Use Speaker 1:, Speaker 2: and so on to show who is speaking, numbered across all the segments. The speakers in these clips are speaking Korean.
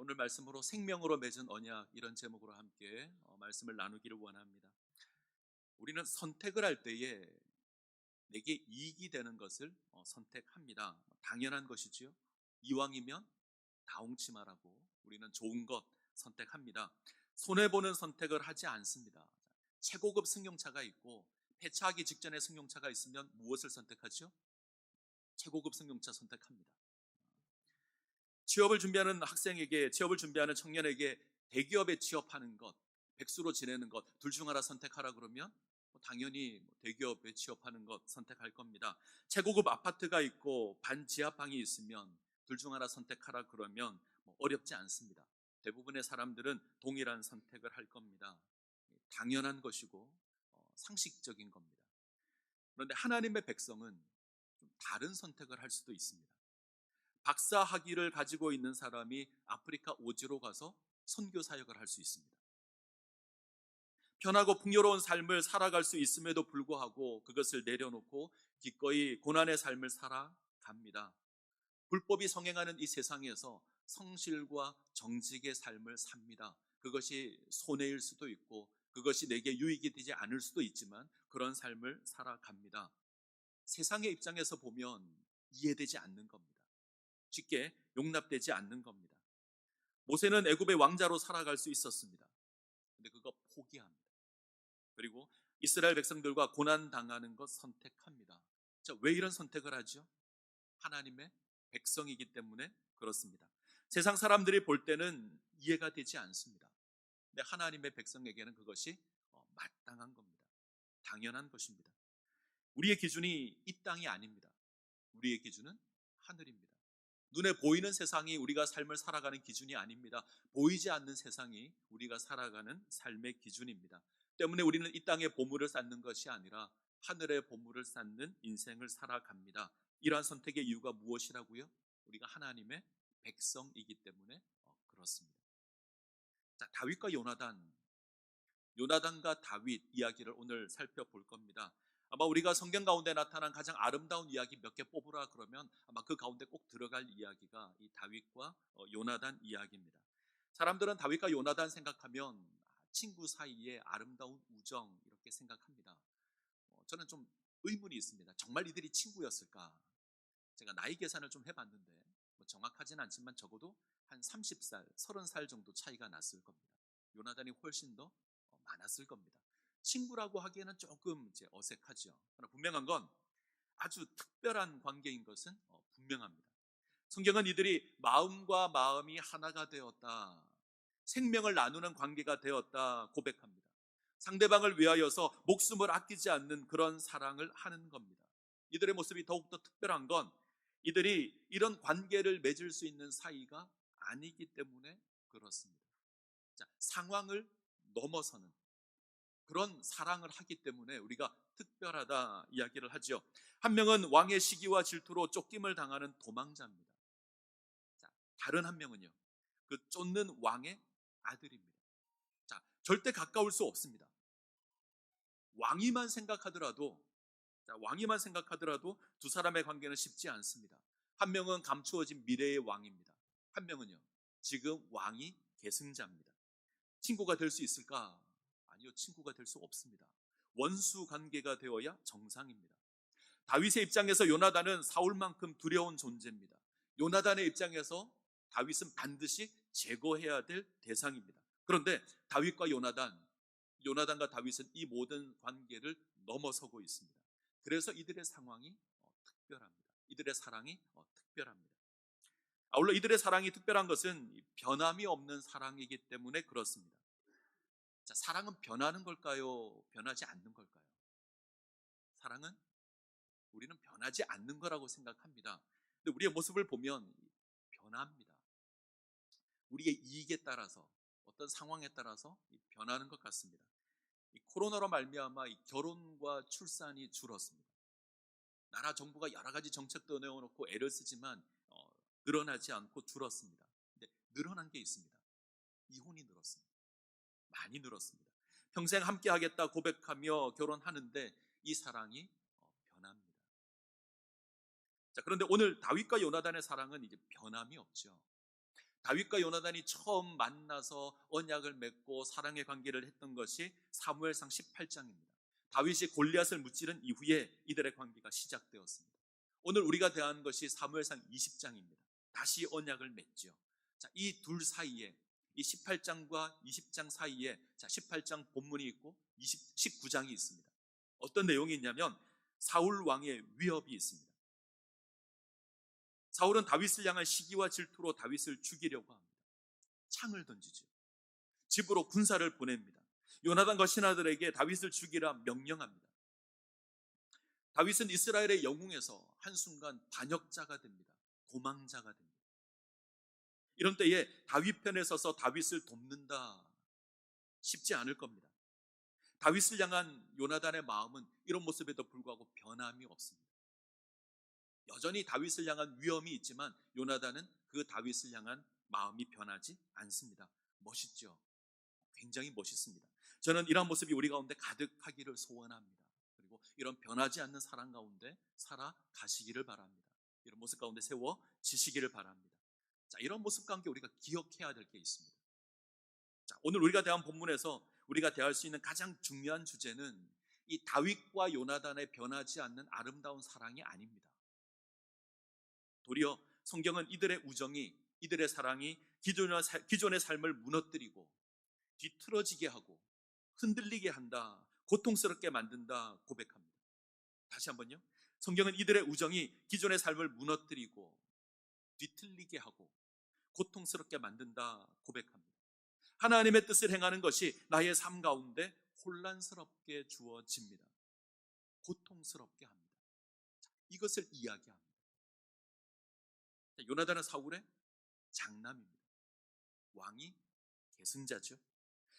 Speaker 1: 오늘 말씀으로 생명으로 맺은 언약 이런 제목으로 함께 말씀을 나누기를 원합니다. 우리는 선택을 할 때에 내게 이익이 되는 것을 선택합니다. 당연한 것이지요. 이왕이면 다홍치 말하고 우리는 좋은 것 선택합니다. 손해보는 선택을 하지 않습니다. 최고급 승용차가 있고 폐차하기 직전에 승용차가 있으면 무엇을 선택하죠? 최고급 승용차 선택합니다. 취업을 준비하는 청년에게 대기업에 취업하는 것, 백수로 지내는 것, 둘 중 하나 선택하라 그러면 당연히 대기업에 취업하는 것 선택할 겁니다. 최고급 아파트가 있고 반지하방이 있으면 둘 중 하나 선택하라 그러면 어렵지 않습니다. 대부분의 사람들은 동일한 선택을 할 겁니다. 당연한 것이고 상식적인 겁니다. 그런데 하나님의 백성은 좀 다른 선택을 할 수도 있습니다. 박사 학위를 가지고 있는 사람이 아프리카 오지로 가서 선교 사역을 할 수 있습니다. 편하고 풍요로운 삶을 살아갈 수 있음에도 불구하고 그것을 내려놓고 기꺼이 고난의 삶을 살아갑니다. 불법이 성행하는 이 세상에서 성실과 정직의 삶을 삽니다. 그것이 손해일 수도 있고 그것이 내게 유익이 되지 않을 수도 있지만 그런 삶을 살아갑니다. 세상의 입장에서 보면 이해되지 않는 겁니다. 쉽게 용납되지 않는 겁니다. 모세는 애굽의 왕자로 살아갈 수 있었습니다. 근데 그거 포기합니다. 그리고 이스라엘 백성들과 고난 당하는 것 선택합니다. 자, 왜 이런 선택을 하죠? 하나님의 백성이기 때문에 그렇습니다. 세상 사람들이 볼 때는 이해가 되지 않습니다. 근데 하나님의 백성에게는 그것이 마땅한 겁니다. 당연한 것입니다. 우리의 기준이 이 땅이 아닙니다. 우리의 기준은 하늘입니다. 눈에 보이는 세상이 우리가 삶을 살아가는 기준이 아닙니다. 보이지 않는 세상이 우리가 살아가는 삶의 기준입니다. 때문에 우리는 이 땅에 보물을 쌓는 것이 아니라 하늘의 보물을 쌓는 인생을 살아갑니다. 이러한 선택의 이유가 무엇이라고요? 우리가 하나님의 백성이기 때문에 그렇습니다. 자, 다윗과 요나단과 다윗 이야기를 오늘 살펴볼 겁니다. 아마 우리가 성경 가운데 나타난 가장 아름다운 이야기 몇 개 뽑으라 그러면 아마 그 가운데 꼭 들어갈 이야기가 이 다윗과 요나단 이야기입니다. 사람들은 다윗과 요나단 생각하면 친구 사이의 아름다운 우정 이렇게 생각합니다. 저는 좀 의문이 있습니다. 정말 이들이 친구였을까? 제가 나이 계산을 좀 해봤는데 정확하진 않지만 적어도 한 30살, 30살 정도 차이가 났을 겁니다. 요나단이 훨씬 더 많았을 겁니다. 친구라고 하기에는 조금 이제 어색하죠. 그러나 분명한 건 아주 특별한 관계인 것은 분명합니다. 성경은 이들이 마음과 마음이 하나가 되었다, 생명을 나누는 관계가 되었다 고백합니다. 상대방을 위하여서 목숨을 아끼지 않는 그런 사랑을 하는 겁니다. 이들의 모습이 더욱더 특별한 건 이들이 이런 관계를 맺을 수 있는 사이가 아니기 때문에 그렇습니다. 자, 상황을 넘어서는 그런 사랑을 하기 때문에 우리가 특별하다 이야기를 하죠. 한 명은 왕의 시기와 질투로 쫓김을 당하는 도망자입니다. 자, 다른 한 명은요, 그 쫓는 왕의 아들입니다. 자, 절대 가까울 수 없습니다. 왕위만 생각하더라도 왕위만 생각하더라도 두 사람의 관계는 쉽지 않습니다. 한 명은 감추어진 미래의 왕입니다. 한 명은요, 지금 왕이 계승자입니다. 친구가 될 수 있을까? 아니요, 친구가 될 수 없습니다. 원수 관계가 되어야 정상입니다. 다윗의 입장에서 요나단은 사울만큼 두려운 존재입니다. 요나단의 입장에서 다윗은 반드시 제거해야 될 대상입니다. 그런데 다윗과 요나단과 다윗은 이 모든 관계를 넘어서고 있습니다. 그래서 이들의 상황이 특별합니다. 이들의 사랑이 특별합니다. 아울러 이들의 사랑이 특별한 것은 변함이 없는 사랑이기 때문에 그렇습니다. 자, 사랑은 변하는 걸까요? 변하지 않는 걸까요? 사랑은 우리는 변하지 않는 거라고 생각합니다. 근데 우리의 모습을 보면 변합니다. 우리의 이익에 따라서 어떤 상황에 따라서 변하는 것 같습니다. 이 코로나로 말미암아 이 결혼과 출산이 줄었습니다. 나라 정부가 여러 가지 정책도 내어놓고 애를 쓰지만 늘어나지 않고 줄었습니다. 근데 늘어난 게 있습니다. 이혼이 늘었습니다. 많이 늘었습니다. 평생 함께 하겠다 고백하며 결혼하는데 이 사랑이 변합니다. 자, 그런데 오늘 다윗과 요나단의 사랑은 이제 변함이 없죠. 다윗과 요나단이 처음 만나서 언약을 맺고 사랑의 관계를 했던 것이 사무엘상 18장입니다. 다윗이 골리앗을 무찌른 이후에 이들의 관계가 시작되었습니다. 오늘 우리가 대하는 것이 사무엘상 20장입니다. 다시 언약을 맺죠. 자, 이 둘 사이에, 이 18장과 20장 사이에 18장 본문이 있고 19장이 있습니다. 어떤 내용이 있냐면 사울 왕의 위협이 있습니다. 사울은 다윗을 향한 시기와 질투로 다윗을 죽이려고 합니다. 창을 던지죠. 집으로 군사를 보냅니다. 요나단과 신하들에게 다윗을 죽이라 명령합니다. 다윗은 이스라엘의 영웅에서 한순간 반역자가 됩니다. 도망자가 됩니다. 이런 때에 다윗 편에 서서 다윗을 돕는다 쉽지 않을 겁니다. 다윗을 향한 요나단의 마음은 이런 모습에도 불구하고 변함이 없습니다. 여전히 다윗을 향한 위험이 있지만 요나단은 그 다윗을 향한 마음이 변하지 않습니다. 멋있죠? 굉장히 멋있습니다. 저는 이런 모습이 우리 가운데 가득하기를 소원합니다. 그리고 이런 변하지 않는 사랑 가운데 살아가시기를 바랍니다. 이런 모습 가운데 세워지시기를 바랍니다. 자, 이런 모습과 함께 우리가 기억해야 될 게 있습니다. 자, 오늘 우리가 대한 본문에서 우리가 대할 수 있는 가장 중요한 주제는 이 다윗과 요나단의 변하지 않는 아름다운 사랑이 아닙니다. 도리어 성경은 이들의 우정이, 이들의 사랑이 기존의 삶을 무너뜨리고 뒤틀어지게 하고 흔들리게 한다, 고통스럽게 만든다 고백합니다. 다시 한번요. 성경은 이들의 우정이 기존의 삶을 무너뜨리고 뒤틀리게 하고 고통스럽게 만든다 고백합니다. 하나님의 뜻을 행하는 것이 나의 삶 가운데 혼란스럽게 주어집니다. 고통스럽게 합니다. 이것을 이야기합니다. 요나단은 사울의 장남입니다. 왕이 계승자죠.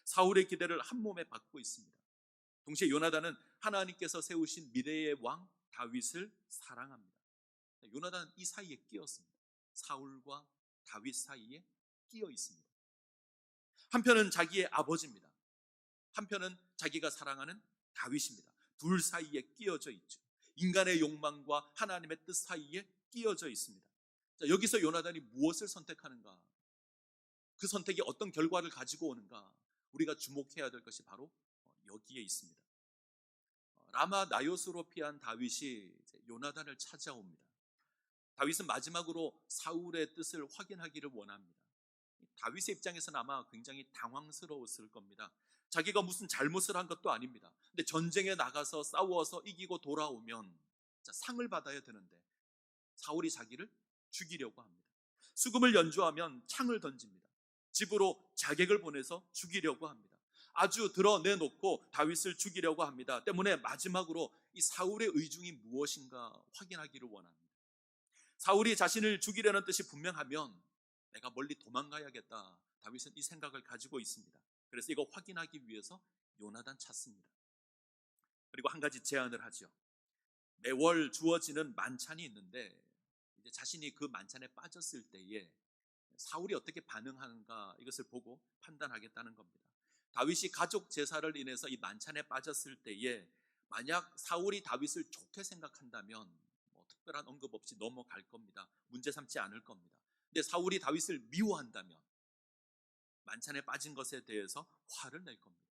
Speaker 1: 사울의 기대를 한 몸에 받고 있습니다. 동시에 요나단은 하나님께서 세우신 미래의 왕 다윗을 사랑합니다. 요나단은 이 사이에 끼었습니다. 사울과 다윗 사이에 끼어 있습니다. 한편은 자기의 아버지입니다. 한편은 자기가 사랑하는 다윗입니다. 둘 사이에 끼어져 있죠. 인간의 욕망과 하나님의 뜻 사이에 끼어져 있습니다. 자, 여기서 요나단이 무엇을 선택하는가? 그 선택이 어떤 결과를 가지고 오는가? 우리가 주목해야 될 것이 바로 여기에 있습니다. 라마 나요스로 피한 다윗이 요나단을 찾아옵니다. 다윗은 마지막으로 사울의 뜻을 확인하기를 원합니다. 다윗의 입장에서는 아마 굉장히 당황스러웠을 겁니다. 자기가 무슨 잘못을 한 것도 아닙니다. 근데 전쟁에 나가서 싸워서 이기고 돌아오면 상을 받아야 되는데 사울이 자기를 죽이려고 합니다. 수금을 연주하면 창을 던집니다. 집으로 자객을 보내서 죽이려고 합니다. 아주 드러내놓고 다윗을 죽이려고 합니다. 때문에 마지막으로 이 사울의 의중이 무엇인가 확인하기를 원합니다. 사울이 자신을 죽이려는 뜻이 분명하면 내가 멀리 도망가야겠다. 다윗은 이 생각을 가지고 있습니다. 그래서 이거 확인하기 위해서 요나단 찾습니다. 그리고 한 가지 제안을 하죠. 매월 주어지는 만찬이 있는데 이제 자신이 그 만찬에 빠졌을 때에 사울이 어떻게 반응하는가 이것을 보고 판단하겠다는 겁니다. 다윗이 가족 제사를 인해서 이 만찬에 빠졌을 때에 만약 사울이 다윗을 좋게 생각한다면 특별한 언급 없이 넘어갈 겁니다. 문제 삼지 않을 겁니다. 근데 사울이 다윗을 미워한다면 만찬에 빠진 것에 대해서 화를 낼 겁니다.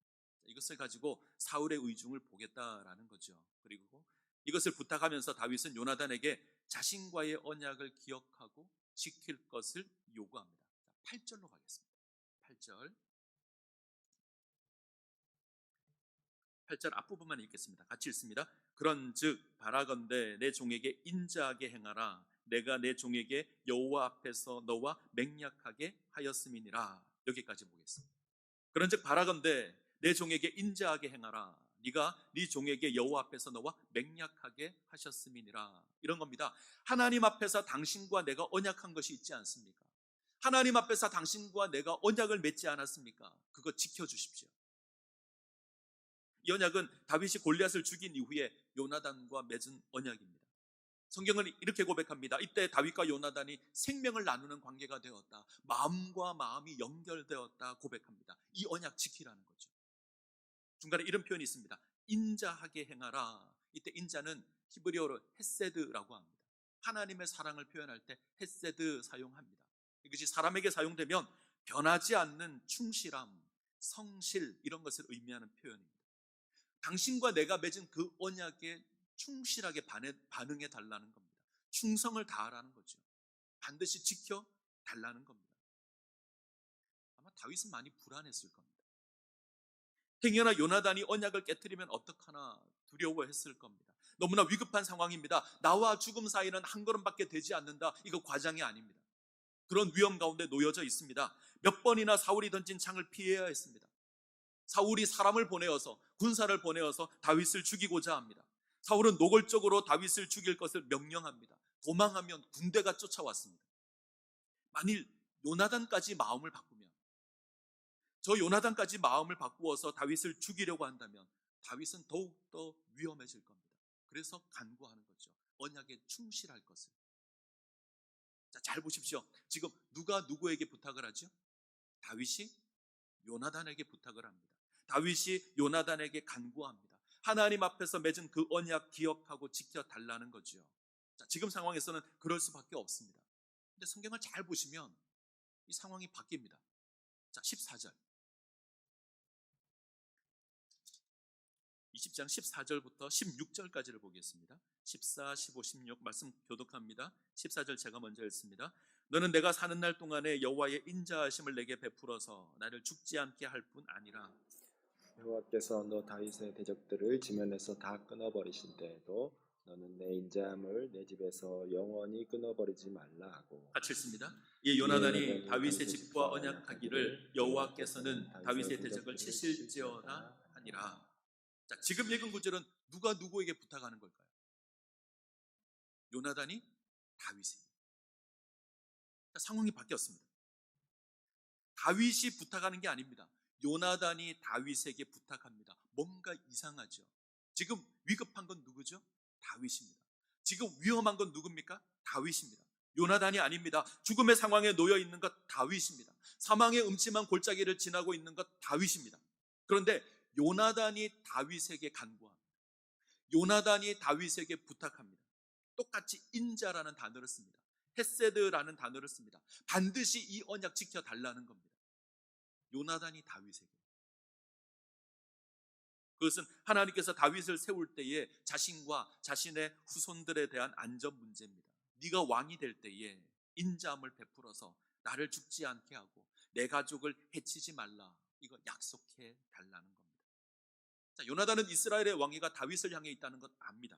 Speaker 1: 이것을 가지고 사울의 의중을 보겠다라는 거죠. 그리고 이것을 부탁하면서 다윗은 요나단에게 자신과의 언약을 기억하고 지킬 것을 요구합니다. 8절로 가겠습니다. 8절 앞부분만 읽겠습니다. 같이 읽습니다. 그런즉 바라건대 내 종에게 인자하게 행하라. 내가 내 종에게 여호와 앞에서 너와 맹약하게 하였음이니라. 여기까지 보겠습니다. 그런즉 바라건대 내 종에게 인자하게 행하라. 네가 네 종에게 여호와 앞에서 너와 맹약하게 하셨음이니라. 이런 겁니다. 하나님 앞에서 당신과 내가 언약한 것이 있지 않습니까? 하나님 앞에서 당신과 내가 언약을 맺지 않았습니까? 그거 지켜주십시오. 이 언약은 다윗이 골리앗을 죽인 이후에 요나단과 맺은 언약입니다. 성경은 이렇게 고백합니다. 이때 다윗과 요나단이 생명을 나누는 관계가 되었다. 마음과 마음이 연결되었다 고백합니다. 이 언약 지키라는 거죠. 중간에 이런 표현이 있습니다. 인자하게 행하라. 이때 인자는 히브리어로 헤세드라고 합니다. 하나님의 사랑을 표현할 때 헤세드 사용합니다. 이것이 사람에게 사용되면 변하지 않는 충실함, 성실 이런 것을 의미하는 표현입니다. 당신과 내가 맺은 그 언약에 충실하게 반응해 달라는 겁니다. 충성을 다하라는 거죠. 반드시 지켜 달라는 겁니다. 아마 다윗은 많이 불안했을 겁니다. 행여나 요나단이 언약을 깨뜨리면 어떡하나 두려워했을 겁니다. 너무나 위급한 상황입니다. 나와 죽음 사이는 한 걸음밖에 되지 않는다. 이거 과장이 아닙니다. 그런 위험 가운데 놓여져 있습니다. 몇 번이나 사울이 던진 창을 피해야 했습니다. 사울이 사람을 보내어서, 군사를 보내어서 다윗을 죽이고자 합니다. 사울은 노골적으로 다윗을 죽일 것을 명령합니다. 도망하면 군대가 쫓아왔습니다. 만일 요나단까지 마음을 바꾸면, 저 요나단까지 마음을 바꾸어서 다윗을 죽이려고 한다면 다윗은 더욱더 위험해질 겁니다. 그래서 간구하는 거죠. 언약에 충실할 것을. 자, 잘 보십시오. 지금 누가 누구에게 부탁을 하죠? 다윗이 요나단에게 부탁을 합니다. 다윗이 요나단에게 간구합니다. 하나님 앞에서 맺은 그 언약 기억하고 지켜달라는 거죠. 자, 지금 상황에서는 그럴 수밖에 없습니다. 근데 성경을 잘 보시면 이 상황이 바뀝니다. 자, 14절. 20장 14절부터 16절까지를 보겠습니다. 14, 15, 16 말씀 교독합니다. 14절 제가 먼저 읽습니다. 너는 내가 사는 날 동안에 여호와의 인자하심을 내게 베풀어서 나를 죽지 않게 할 뿐 아니라
Speaker 2: 여호와께서 너 다윗의 대적들을 지면에서 다 끊어버리신 때에도 너는 내 인자함을 내 집에서 영원히 끊어버리지 말라 하고.
Speaker 1: 같이 읽습니다. 이 요나단이 다윗의 집과 언약하기를 여호와께서는 다윗의 대적을 치실지어다 하니라. 자, 지금 읽은 구절은 누가 누구에게 부탁하는 걸까요? 요나단이 다윗에게. 상황이 바뀌었습니다. 다윗이 부탁하는 게 아닙니다. 요나단이 다윗에게 부탁합니다. 뭔가 이상하죠. 지금 위급한 건 누구죠? 다윗입니다. 지금 위험한 건 누굽니까? 다윗입니다. 요나단이 아닙니다. 죽음의 상황에 놓여 있는 것 다윗입니다. 사망의 음침한 골짜기를 지나고 있는 것 다윗입니다. 그런데 요나단이 다윗에게 간구합니다. 요나단이 다윗에게 부탁합니다. 똑같이 인자라는 단어를 씁니다. 헤세드라는 단어를 씁니다. 반드시 이 언약 지켜달라는 겁니다. 요나단이 다윗에게. 그것은 하나님께서 다윗을 세울 때에 자신과 자신의 후손들에 대한 안전 문제입니다. 네가 왕이 될 때에 인자함을 베풀어서 나를 죽지 않게 하고 내 가족을 해치지 말라. 이거 약속해 달라는 겁니다. 자, 요나단은 이스라엘의 왕위가 다윗을 향해 있다는 것 압니다.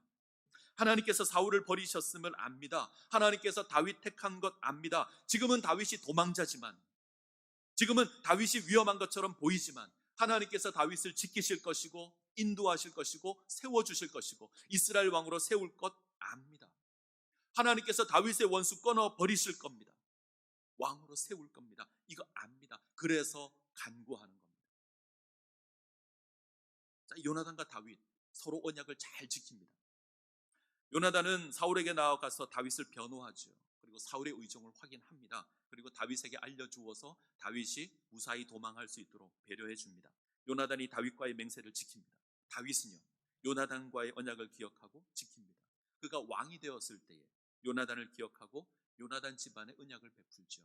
Speaker 1: 하나님께서 사울을 버리셨음을 압니다. 하나님께서 다윗 택한 것 압니다. 지금은 다윗이 도망자지만, 지금은 다윗이 위험한 것처럼 보이지만 하나님께서 다윗을 지키실 것이고 인도하실 것이고 세워주실 것이고 이스라엘 왕으로 세울 것 압니다. 하나님께서 다윗의 원수 끊어버리실 겁니다. 왕으로 세울 겁니다. 이거 압니다. 그래서 간구하는 겁니다. 자, 요나단과 다윗 서로 언약을 잘 지킵니다. 요나단은 사울에게 나아가서 다윗을 변호하죠. 그리고 사울의 의정을 확인합니다. 그리고 다윗에게 알려주어서 다윗이 무사히 도망할 수 있도록 배려해 줍니다. 요나단이 다윗과의 맹세를 지킵니다. 다윗은요, 요나단과의 언약을 기억하고 지킵니다. 그가 왕이 되었을 때에 요나단을 기억하고 요나단 집안의 언약을 베풀죠.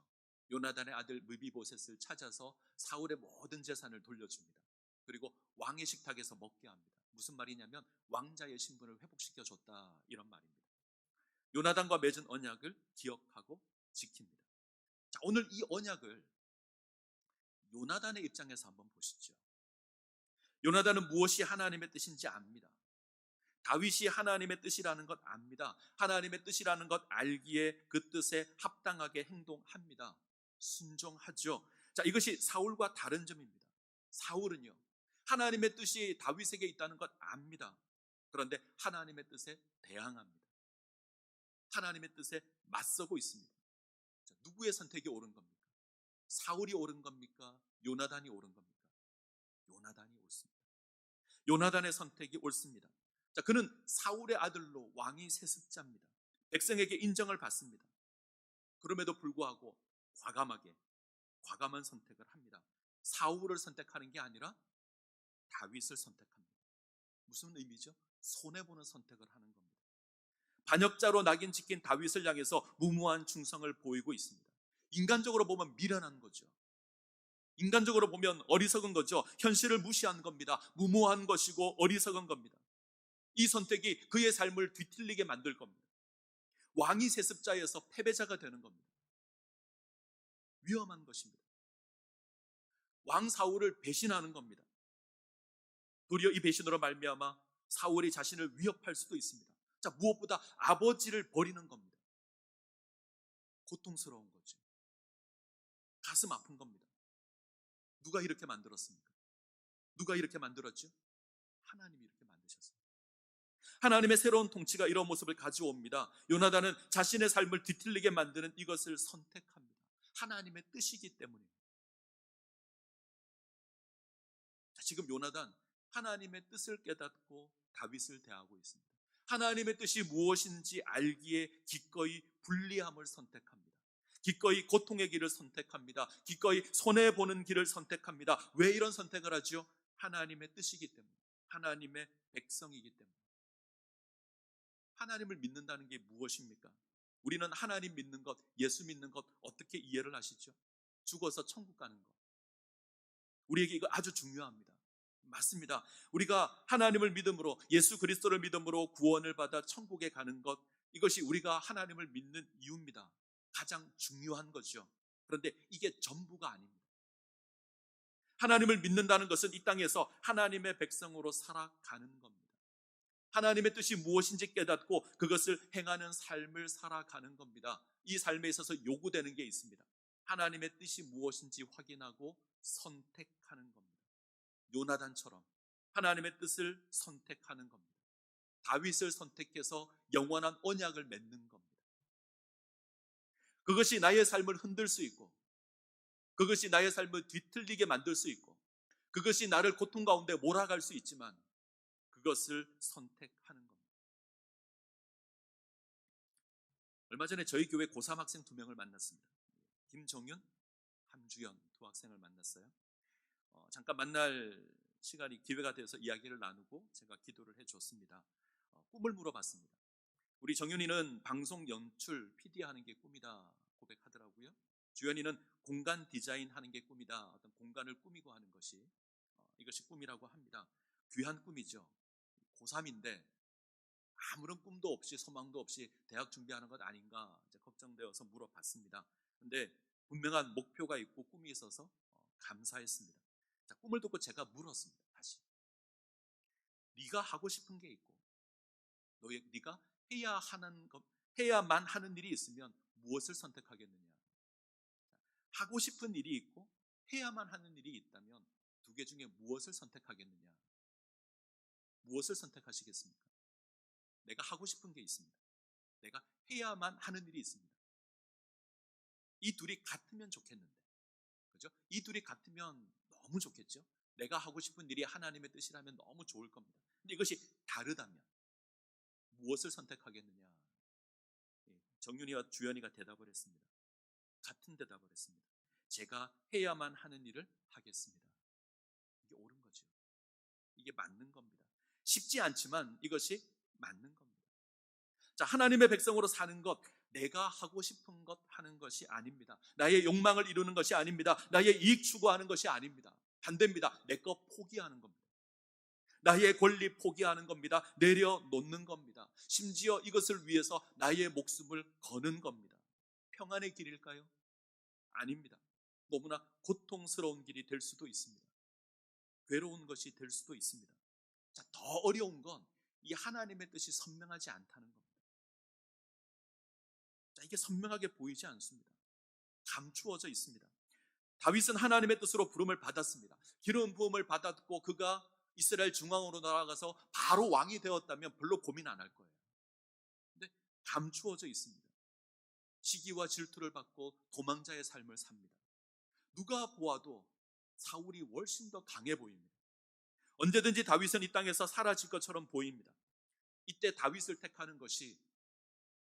Speaker 1: 요나단의 아들 무비보셋을 찾아서 사울의 모든 재산을 돌려줍니다. 그리고 왕의 식탁에서 먹게 합니다. 무슨 말이냐면 왕자의 신분을 회복시켜줬다, 이런 말입니다. 요나단과 맺은 언약을 기억하고 지킵니다. 자, 오늘 이 언약을 요나단의 입장에서 한번 보시죠. 요나단은 무엇이 하나님의 뜻인지 압니다. 다윗이 하나님의 뜻이라는 것 압니다. 하나님의 뜻이라는 것 알기에 그 뜻에 합당하게 행동합니다. 순종하죠. 자, 이것이 사울과 다른 점입니다. 사울은요, 하나님의 뜻이 다윗에게 있다는 것 압니다. 그런데 하나님의 뜻에 대항합니다. 하나님의 뜻에 맞서고 있습니다. 자, 누구의 선택이 옳은 겁니까? 사울이 옳은 겁니까? 요나단이 옳은 겁니까? 요나단이 옳습니다. 요나단의 선택이 옳습니다. 자, 그는 사울의 아들로 왕위 세습자입니다. 백성에게 인정을 받습니다. 그럼에도 불구하고 과감한 선택을 합니다. 사울을 선택하는 게 아니라 다윗을 선택합니다. 무슨 의미죠? 손해보는 선택을 하는 겁니다. 반역자로 낙인 찍힌 다윗을 향해서 무모한 충성을 보이고 있습니다. 인간적으로 보면 미련한 거죠. 인간적으로 보면 어리석은 거죠. 현실을 무시한 겁니다. 무모한 것이고 어리석은 겁니다. 이 선택이 그의 삶을 뒤틀리게 만들 겁니다. 왕위 세습자에서 패배자가 되는 겁니다. 위험한 것입니다. 왕 사울을 배신하는 겁니다. 도리어 이 배신으로 말미암아 사울이 자신을 위협할 수도 있습니다. 자, 무엇보다 아버지를 버리는 겁니다. 고통스러운 거죠. 가슴 아픈 겁니다. 누가 이렇게 만들었습니까? 누가 이렇게 만들었죠? 하나님이 이렇게 만드셨습니다. 하나님의 새로운 통치가 이런 모습을 가져옵니다. 요나단은 자신의 삶을 뒤틀리게 만드는 이것을 선택합니다. 하나님의 뜻이기 때문입니다. 지금 요나단 하나님의 뜻을 깨닫고 다윗을 대하고 있습니다. 하나님의 뜻이 무엇인지 알기에 기꺼이 불리함을 선택합니다. 기꺼이 고통의 길을 선택합니다. 기꺼이 손해보는 길을 선택합니다. 왜 이런 선택을 하죠? 하나님의 뜻이기 때문에, 하나님의 백성이기 때문에. 하나님을 믿는다는 게 무엇입니까? 우리는 하나님 믿는 것, 예수 믿는 것 어떻게 이해를 하시죠? 죽어서 천국 가는 것. 우리에게 이거 아주 중요합니다. 맞습니다. 우리가 하나님을 믿음으로, 예수 그리스도를 믿음으로 구원을 받아 천국에 가는 것, 이것이 우리가 하나님을 믿는 이유입니다. 가장 중요한 거죠. 그런데 이게 전부가 아닙니다. 하나님을 믿는다는 것은 이 땅에서 하나님의 백성으로 살아가는 겁니다. 하나님의 뜻이 무엇인지 깨닫고 그것을 행하는 삶을 살아가는 겁니다. 이 삶에 있어서 요구되는 게 있습니다. 하나님의 뜻이 무엇인지 확인하고 선택하는 겁니다. 요나단처럼 하나님의 뜻을 선택하는 겁니다. 다윗을 선택해서 영원한 언약을 맺는 겁니다. 그것이 나의 삶을 흔들 수 있고, 그것이 나의 삶을 뒤틀리게 만들 수 있고, 그것이 나를 고통 가운데 몰아갈 수 있지만 그것을 선택하는 겁니다. 얼마 전에 저희 교회 고3 학생 2명을 만났습니다. 김정윤, 함주연 두 학생을 만났어요. 잠깐 만날 시간이 기회가 되어서 이야기를 나누고 제가 기도를 해줬습니다. 꿈을 물어봤습니다. 우리 정윤이는 방송 연출, PD 하는 게 꿈이다 고백하더라고요. 주연이는 공간 디자인 하는 게 꿈이다. 어떤 공간을 꾸미고 하는 것이 이것이 꿈이라고 합니다. 귀한 꿈이죠. 고3인데 아무런 꿈도 없이 소망도 없이 대학 준비하는 것 아닌가 이제 걱정되어서 물어봤습니다. 그런데 분명한 목표가 있고 꿈이 있어서 감사했습니다. 자, 꿈을 듣고 제가 물었습니다. 다시 네가 하고 싶은 게 있고 네가 해야만 하는 일이 있으면 무엇을 선택하겠느냐? 하고 싶은 일이 있고 해야만 하는 일이 있다면 두 개 중에 무엇을 선택하겠느냐? 무엇을 선택하시겠습니까? 내가 하고 싶은 게 있습니다. 내가 해야만 하는 일이 있습니다. 이 둘이 같으면 좋겠는데, 그죠? 이 둘이 같으면 너무 좋겠죠? 내가 하고 싶은 일이 하나님의 뜻이라면 너무 좋을 겁니다. 근데 이것이 다르다면 무엇을 선택하겠느냐? 정윤이와 주연이가 대답을 했습니다. 같은 대답을 했습니다. 제가 해야만 하는 일을 하겠습니다. 이게 옳은 거죠. 이게 맞는 겁니다. 쉽지 않지만 이것이 맞는 겁니다. 자, 하나님의 백성으로 사는 것, 내가 하고 싶은 것 하는 것이 아닙니다. 나의 욕망을 이루는 것이 아닙니다. 나의 이익 추구하는 것이 아닙니다. 반대입니다. 내 것 포기하는 겁니다. 나의 권리 포기하는 겁니다. 내려놓는 겁니다. 심지어 이것을 위해서 나의 목숨을 거는 겁니다. 평안의 길일까요? 아닙니다. 너무나 고통스러운 길이 될 수도 있습니다. 괴로운 것이 될 수도 있습니다. 자, 더 어려운 건 이 하나님의 뜻이 선명하지 않다는 겁니다. 자, 이게 선명하게 보이지 않습니다. 감추어져 있습니다. 다윗은 하나님의 뜻으로 부름을 받았습니다. 기름 부음을 받았고 그가 이스라엘 중앙으로 나아가서 바로 왕이 되었다면 별로 고민 안 할 거예요. 근데 감추어져 있습니다. 시기와 질투를 받고 도망자의 삶을 삽니다. 누가 보아도 사울이 훨씬 더 강해 보입니다. 언제든지 다윗은 이 땅에서 사라질 것처럼 보입니다. 이때 다윗을 택하는 것이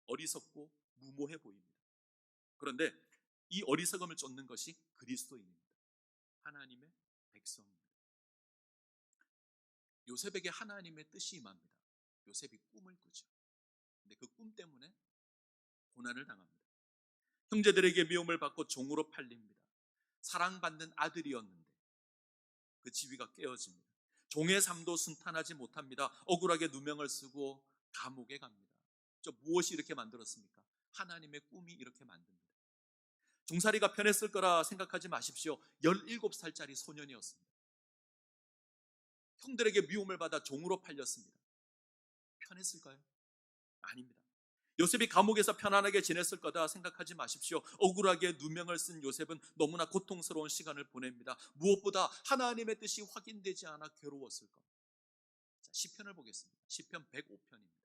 Speaker 1: 어리석고 무모해 보입니다. 그런데 이 어리석음을 쫓는 것이 그리스도인입니다. 하나님의 백성입니다. 요셉에게 하나님의 뜻이 임합니다. 요셉이 꿈을 꾸죠. 근데 그 꿈 때문에 고난을 당합니다. 형제들에게 미움을 받고 종으로 팔립니다. 사랑받는 아들이었는데 그 지위가 깨어집니다. 종의 삶도 순탄하지 못합니다. 억울하게 누명을 쓰고 감옥에 갑니다. 무엇이 이렇게 만들었습니까? 하나님의 꿈이 이렇게 만듭니다. 종살이가 편했을 거라 생각하지 마십시오. 17살짜리 소년이었습니다. 형들에게 미움을 받아 종으로 팔렸습니다. 편했을까요? 아닙니다. 요셉이 감옥에서 편안하게 지냈을 거다 생각하지 마십시오. 억울하게 누명을 쓴 요셉은 너무나 고통스러운 시간을 보냅니다. 무엇보다 하나님의 뜻이 확인되지 않아 괴로웠을 겁니다. 자, 시편을 보겠습니다. 시편 105편입니다.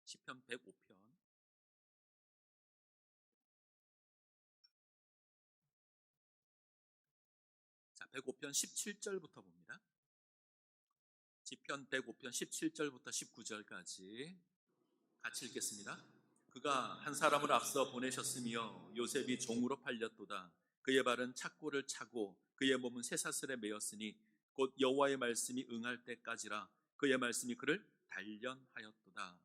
Speaker 1: 시편 105편. 자, 105편 17절부터 봅니다. 시편 105편 17절부터 19절까지 같이 읽겠습니다. 그가 한 사람을 앞서 보내셨으며 요셉이 종으로 팔렸도다. 그의 발은 착고를 차고 그의 몸은 쇠사슬에 매였으니 곧 여호와의 말씀이 응할 때까지라. 그의 말씀이 그를 단련하였도다.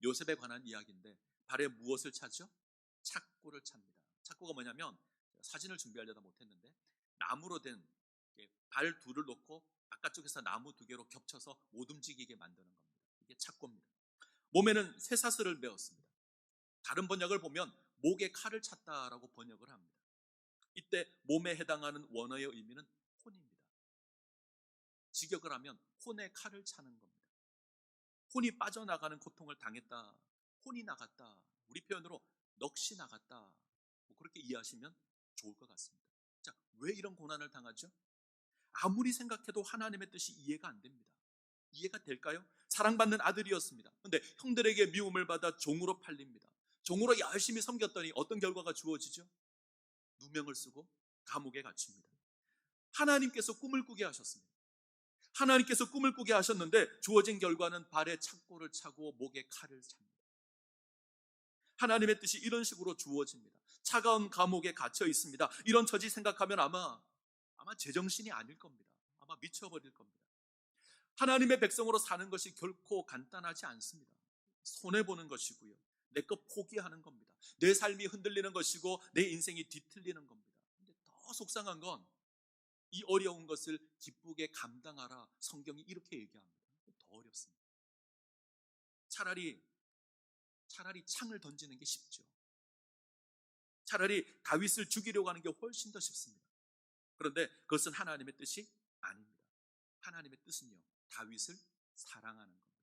Speaker 1: 요셉에 관한 이야기인데 발에 무엇을 차죠? 착고를 찹니다. 착고가 뭐냐면, 사진을 준비하려다 못했는데 나무로 된 발 둘을 놓고 바깥쪽에서 나무 두 개로 겹쳐서 못 움직이게 만드는 겁니다. 이게 착고입니다. 몸에는 쇠사슬을 메었습니다. 다른 번역을 보면 목에 칼을 찼다라고 번역을 합니다. 이때 몸에 해당하는 원어의 의미는 혼입니다. 직역을 하면 혼에 칼을 차는 겁니다. 혼이 빠져나가는 고통을 당했다, 혼이 나갔다, 우리 표현으로 넋이 나갔다, 그렇게 이해하시면 좋을 것 같습니다. 자, 왜 이런 고난을 당하죠? 아무리 생각해도 하나님의 뜻이 이해가 안 됩니다. 이해가 될까요? 사랑받는 아들이었습니다. 그런데 형들에게 미움을 받아 종으로 팔립니다. 종으로 열심히 섬겼더니 어떤 결과가 주어지죠? 누명을 쓰고 감옥에 갇힙니다. 하나님께서 꿈을 꾸게 하셨습니다. 하나님께서 꿈을 꾸게 하셨는데 주어진 결과는 발에 착고를 차고 목에 칼을 찹니다. 하나님의 뜻이 이런 식으로 주어집니다. 차가운 감옥에 갇혀 있습니다. 이런 처지 생각하면 아마 제정신이 아닐 겁니다. 아마 미쳐버릴 겁니다. 하나님의 백성으로 사는 것이 결코 간단하지 않습니다. 손해보는 것이고요, 내 것 포기하는 겁니다. 내 삶이 흔들리는 것이고 내 인생이 뒤틀리는 겁니다. 근데 더 속상한 건 이 어려운 것을 기쁘게 감당하라, 성경이 이렇게 얘기합니다. 더 어렵습니다. 차라리 창을 던지는 게 쉽죠. 차라리 다윗을 죽이려고 하는 게 훨씬 더 쉽습니다. 그런데 그것은 하나님의 뜻이 아닙니다. 하나님의 뜻은요, 다윗을 사랑하는 겁니다.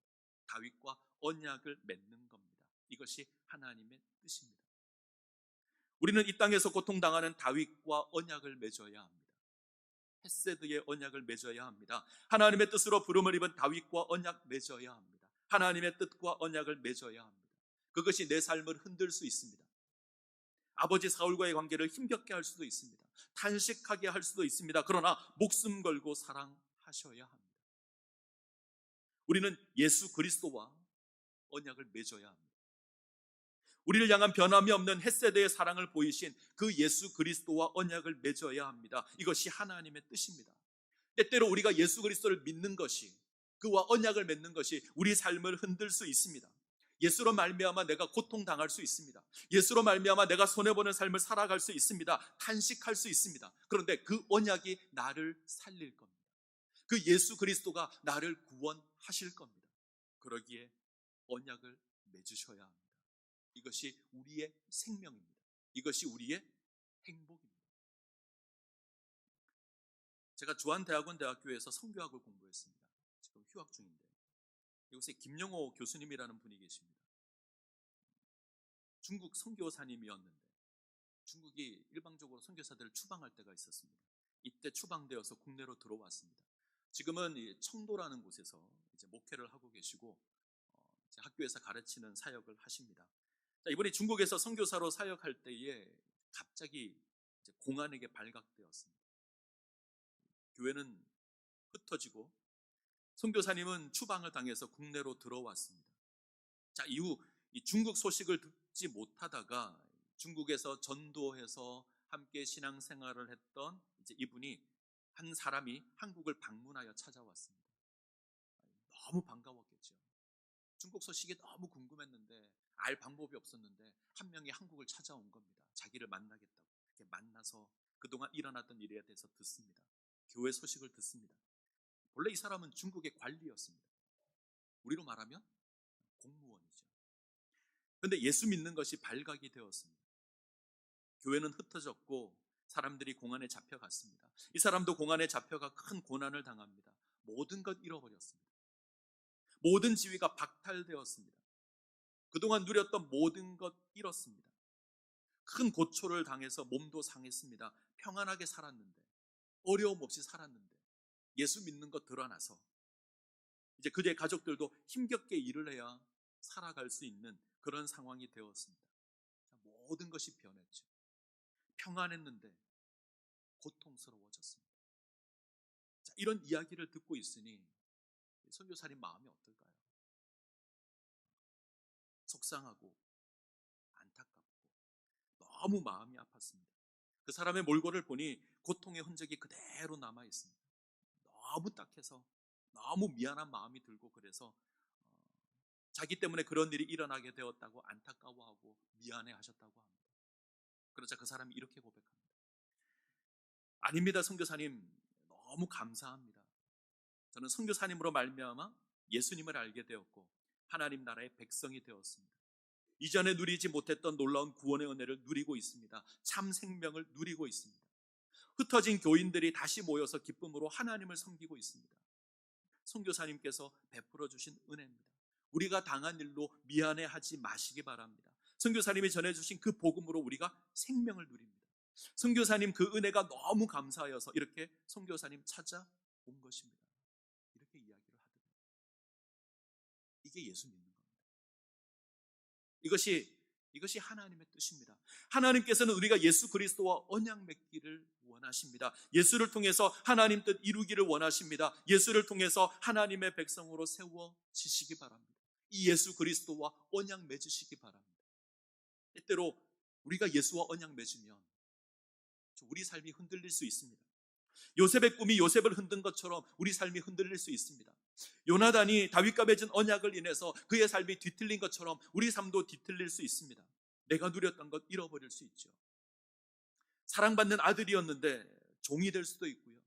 Speaker 1: 다윗과 언약을 맺는 겁니다. 이것이 하나님의 뜻입니다. 우리는 이 땅에서 고통당하는 다윗과 언약을 맺어야 합니다. 헤세드의 언약을 맺어야 합니다. 하나님의 뜻으로 부름을 입은 다윗과 언약 맺어야 합니다. 하나님의 뜻과 언약을 맺어야 합니다. 그것이 내 삶을 흔들 수 있습니다. 아버지 사울과의 관계를 힘겹게 할 수도 있습니다. 탄식하게 할 수도 있습니다. 그러나 목숨 걸고 사랑하셔야 합니다. 우리는 예수 그리스도와 언약을 맺어야 합니다. 우리를 향한 변함이 없는 헤세드의 사랑을 보이신 그 예수 그리스도와 언약을 맺어야 합니다. 이것이 하나님의 뜻입니다. 때때로 우리가 예수 그리스도를 믿는 것이, 그와 언약을 맺는 것이 우리 삶을 흔들 수 있습니다. 예수로 말미암아 내가 고통당할 수 있습니다. 예수로 말미암아 내가 손해보는 삶을 살아갈 수 있습니다. 탄식할 수 있습니다. 그런데 그 언약이 나를 살릴 겁니다. 그 예수 그리스도가 나를 구원하실 겁니다. 그러기에 언약을 맺으셔야 합니다. 이것이 우리의 생명입니다. 이것이 우리의 행복입니다. 제가 주한대학원대학교에서 선교학을 공부했습니다. 지금 휴학 중인데 이곳에 김영호 교수님이라는 분이 계십니다. 중국 선교사님이었는데 중국이 일방적으로 선교사들을 추방할 때가 있었습니다. 이때 추방되어서 국내로 들어왔습니다. 지금은 청도라는 곳에서 이제 목회를 하고 계시고 이제 학교에서 가르치는 사역을 하십니다. 이번에 중국에서 선교사로 사역할 때에 갑자기 이제 공안에게 발각되었습니다. 교회는 흩어지고 선교사님은 추방을 당해서 국내로 들어왔습니다. 자, 이후 이 중국 소식을 듣지 못하다가 중국에서 전도해서 함께 신앙생활을 했던 이제 이분이 한 사람이 한국을 방문하여 찾아왔습니다. 너무 반가웠겠죠. 중국 소식이 너무 궁금했는데 알 방법이 없었는데 한 명이 한국을 찾아온 겁니다. 자기를 만나겠다고. 이렇게 만나서 그동안 일어났던 일에 대해서 듣습니다. 교회 소식을 듣습니다. 원래 이 사람은 중국의 관리였습니다. 우리로 말하면 공무원이죠. 그런데 예수 믿는 것이 발각이 되었습니다. 교회는 흩어졌고 사람들이 공안에 잡혀갔습니다. 이 사람도 공안에 잡혀가 큰 고난을 당합니다. 모든 것 잃어버렸습니다. 모든 지위가 박탈되었습니다. 그동안 누렸던 모든 것 잃었습니다. 큰 고초를 당해서 몸도 상했습니다. 평안하게 살았는데, 어려움 없이 살았는데 예수 믿는 것 드러나서 이제 그의 가족들도 힘겹게 일을 해야 살아갈 수 있는 그런 상황이 되었습니다. 모든 것이 변했죠. 평안했는데 고통스러워졌습니다. 자, 이런 이야기를 듣고 있으니 선교사님 마음이 어떨까요? 속상하고 안타깝고 너무 마음이 아팠습니다. 그 사람의 몰골을 보니 고통의 흔적이 그대로 남아 있습니다. 너무 딱해서 너무 미안한 마음이 들고 그래서 자기 때문에 그런 일이 일어나게 되었다고 안타까워하고 미안해 하셨다고 합니다. 그러자 그 사람이 이렇게 고백합니다. 아닙니다, 선교사님. 너무 감사합니다. 저는 선교사님으로 말미암아 예수님을 알게 되었고 하나님 나라의 백성이 되었습니다. 이전에 누리지 못했던 놀라운 구원의 은혜를 누리고 있습니다. 참 생명을 누리고 있습니다. 흩어진 교인들이 다시 모여서 기쁨으로 하나님을 섬기고 있습니다. 선교사님께서 베풀어 주신 은혜입니다. 우리가 당한 일로 미안해하지 마시기 바랍니다. 선교사님이 전해주신 그 복음으로 우리가 생명을 누립니다. 선교사님 그 은혜가 너무 감사하여서 이렇게 선교사님 찾아온 것입니다. 이렇게 이야기를 하더라고요. 이게 예수 믿는 겁니다. 이것이 하나님의 뜻입니다. 하나님께서는 우리가 예수 그리스도와 언약 맺기를 원하십니다. 예수를 통해서 하나님 뜻 이루기를 원하십니다. 예수를 통해서 하나님의 백성으로 세워지시기 바랍니다. 이 예수 그리스도와 언약 맺으시기 바랍니다. 때때로 우리가 예수와 언약 맺으면 우리 삶이 흔들릴 수 있습니다. 요셉의 꿈이 요셉을 흔든 것처럼 우리 삶이 흔들릴 수 있습니다. 요나단이 다윗과 맺은 언약을 인해서 그의 삶이 뒤틀린 것처럼 우리 삶도 뒤틀릴 수 있습니다. 내가 누렸던 것 잃어버릴 수 있죠. 사랑받는 아들이었는데 종이 될 수도 있고요.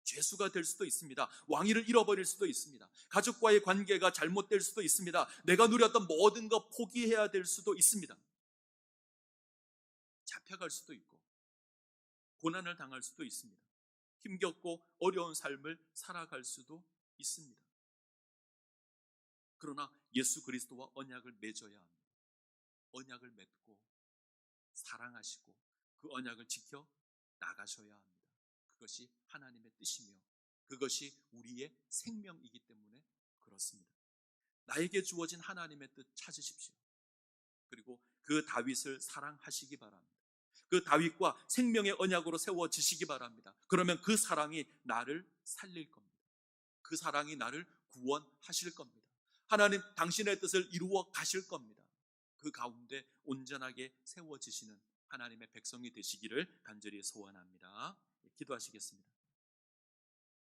Speaker 1: 죄수가 될 수도 있습니다. 왕위를 잃어버릴 수도 있습니다. 가족과의 관계가 잘못될 수도 있습니다. 내가 누렸던 모든 것 포기해야 될 수도 있습니다. 잡혀갈 수도 있고 고난을 당할 수도 있습니다. 힘겹고 어려운 삶을 살아갈 수도 있습니다. 그러나 예수 그리스도와 언약을 맺어야 합니다. 언약을 맺고 사랑하시고 그 언약을 지켜 나가셔야 합니다. 그것이 하나님의 뜻이며 그것이 우리의 생명이기 때문에 그렇습니다. 나에게 주어진 하나님의 뜻 찾으십시오. 그리고 그 다윗을 사랑하시기 바랍니다. 그 다윗과 생명의 언약으로 세워지시기 바랍니다. 그러면 그 사랑이 나를 살릴 겁니다. 그 사랑이 나를 구원하실 겁니다. 하나님 당신의 뜻을 이루어 가실 겁니다. 그 가운데 온전하게 세워지시는 하나님의 백성이 되시기를 간절히 소원합니다. 기도하시겠습니다.